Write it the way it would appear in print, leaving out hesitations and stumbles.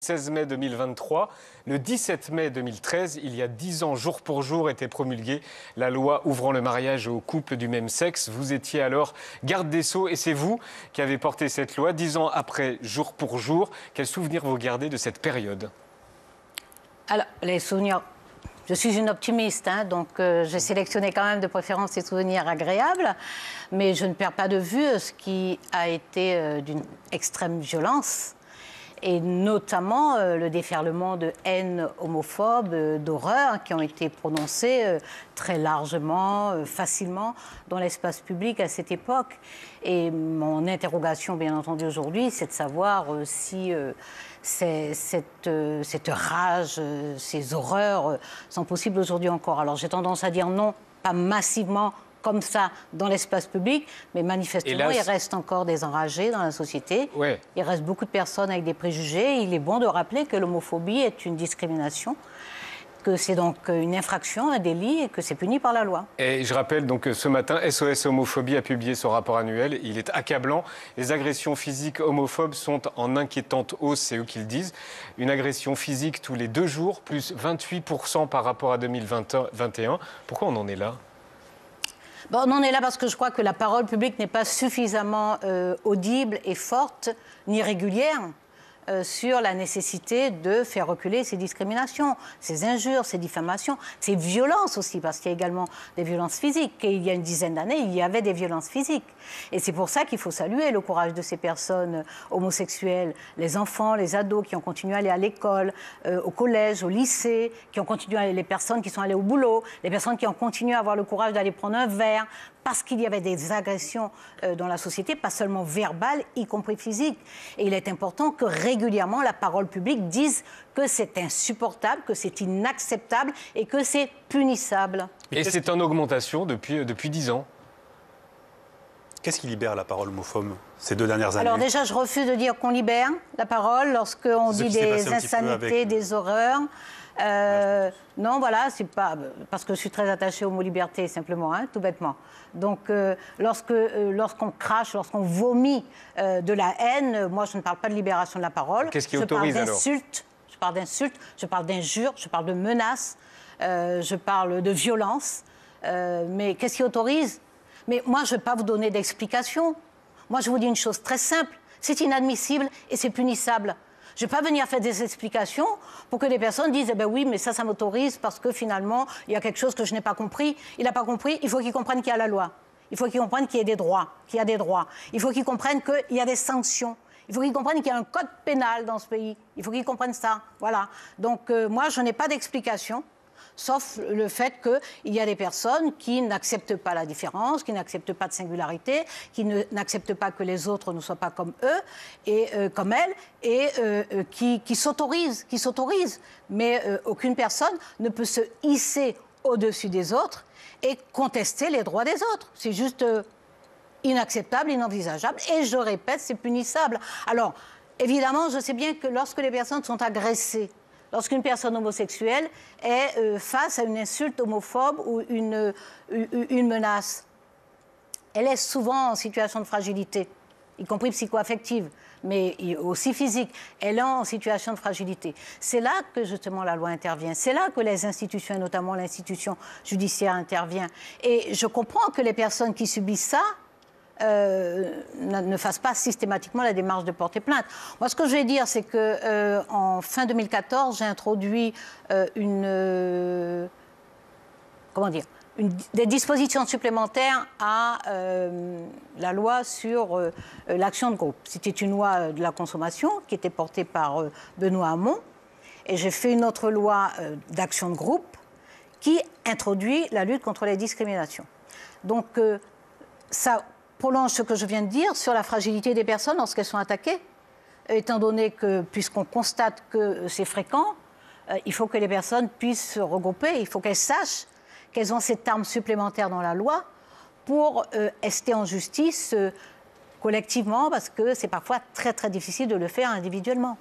16 mai 2023, le 17 mai 2013, il y a 10 ans, jour pour jour, était promulguée la loi ouvrant le mariage aux couples du même sexe. Vous étiez alors garde des Sceaux et c'est vous qui avez porté cette loi. 10 ans après, jour pour jour, quels souvenirs vous gardez de cette période? Alors, les souvenirs... Je suis une optimiste, donc j'ai sélectionné quand même de préférence des souvenirs agréables, mais je ne perds pas de vue ce qui a été d'une extrême violence, et notamment le déferlement de haine homophobe, d'horreur, qui ont été prononcés très largement, facilement dans l'espace public à cette époque. Et mon interrogation, bien entendu, aujourd'hui, c'est de savoir si cette rage, ces horreurs sont possibles aujourd'hui encore. Alors j'ai tendance à dire non, pas massivement, comme ça dans l'espace public, mais manifestement, il reste encore des enragés dans la société. Ouais. Il reste beaucoup de personnes avec des préjugés. Il est bon de rappeler que l'homophobie est une discrimination, que c'est donc une infraction, un délit, et que c'est puni par la loi. Et je rappelle donc que ce matin, SOS Homophobie a publié son rapport annuel. Il est accablant. Les agressions physiques homophobes sont en inquiétante hausse, c'est eux qui le disent. Une agression physique tous les 2 jours, plus 28% par rapport à 2021. Pourquoi on en est là ? Bon, on en est là parce que je crois que la parole publique n'est pas suffisamment audible et forte, ni régulière, sur la nécessité de faire reculer ces discriminations, ces injures, ces diffamations, ces violences aussi, parce qu'il y a également des violences physiques. Et il y a une dizaine d'années, il y avait des violences physiques. Et c'est pour ça qu'il faut saluer le courage de ces personnes homosexuelles, les enfants, les ados qui ont continué à aller à l'école, au collège, au lycée, qui ont continué à aller, les personnes qui sont allées au boulot, les personnes qui ont continué à avoir le courage d'aller prendre un verre, parce qu'il y avait des agressions dans la société, pas seulement verbales, y compris physiques. Et il est important que régulièrement la parole publique dise que c'est insupportable, que c'est inacceptable et que c'est punissable. Et c'est en augmentation depuis 10 ans. Qu'est-ce qui libère la parole homophobe ces 2 dernières années? Alors déjà, je refuse de dire qu'on libère la parole lorsqu'on dit des insanités, des horreurs. Non, voilà, c'est pas... Parce que je suis très attachée au mot liberté, simplement, tout bêtement. Donc, lorsqu'on crache, lorsqu'on vomit de la haine, moi, je ne parle pas de libération de la parole. Qu'est-ce qui autorise alors? Je parle d'insultes, je parle d'injures, je parle de menaces, je parle de violence. Mais qu'est-ce qui autorise? Mais moi, je ne vais pas vous donner d'explication. Moi, je vous dis une chose très simple. C'est inadmissible et c'est punissable. Je ne vais pas venir faire des explications pour que les personnes disent « Eh bien oui, mais ça m'autorise parce que finalement, il y a quelque chose que je n'ai pas compris. » Il n'a pas compris, il faut qu'il comprenne qu'il y a la loi. Il faut qu'il comprenne qu'il y a des droits, Il faut qu'il comprenne qu'il y a des sanctions. Il faut qu'il comprenne qu'il y a un code pénal dans ce pays. Il faut qu'il comprenne ça. Voilà. Donc moi, je n'ai pas d'explication. Sauf le fait qu'il y a des personnes qui n'acceptent pas la différence, qui n'acceptent pas de singularité, qui n'acceptent pas que les autres ne soient pas comme eux, et comme elles, et qui s'autorisent. Mais aucune personne ne peut se hisser au-dessus des autres et contester les droits des autres. C'est juste inacceptable, inenvisageable, et je répète, c'est punissable. Alors, évidemment, je sais bien que lorsque les personnes sont agressées, lorsqu'une personne homosexuelle est face à une insulte homophobe ou une menace, elle est souvent en situation de fragilité, y compris psycho-affective, mais aussi physique. Elle est en situation de fragilité. C'est là que justement la loi intervient. C'est là que les institutions, et notamment l'institution judiciaire, intervient. Et je comprends que les personnes qui subissent ça ne fassent pas systématiquement la démarche de porter plainte. Moi, ce que je vais dire, c'est qu'en fin 2014, j'ai introduit des dispositions supplémentaires à la loi sur l'action de groupe. C'était une loi de la consommation qui était portée par Benoît Hamon. Et j'ai fait une autre loi d'action de groupe qui introduit la lutte contre les discriminations. Donc, ça prolonge ce que je viens de dire sur la fragilité des personnes lorsqu'elles sont attaquées, étant donné que, puisqu'on constate que c'est fréquent, il faut que les personnes puissent se regrouper, il faut qu'elles sachent qu'elles ont cette arme supplémentaire dans la loi pour ester en justice collectivement, parce que c'est parfois très très difficile de le faire individuellement.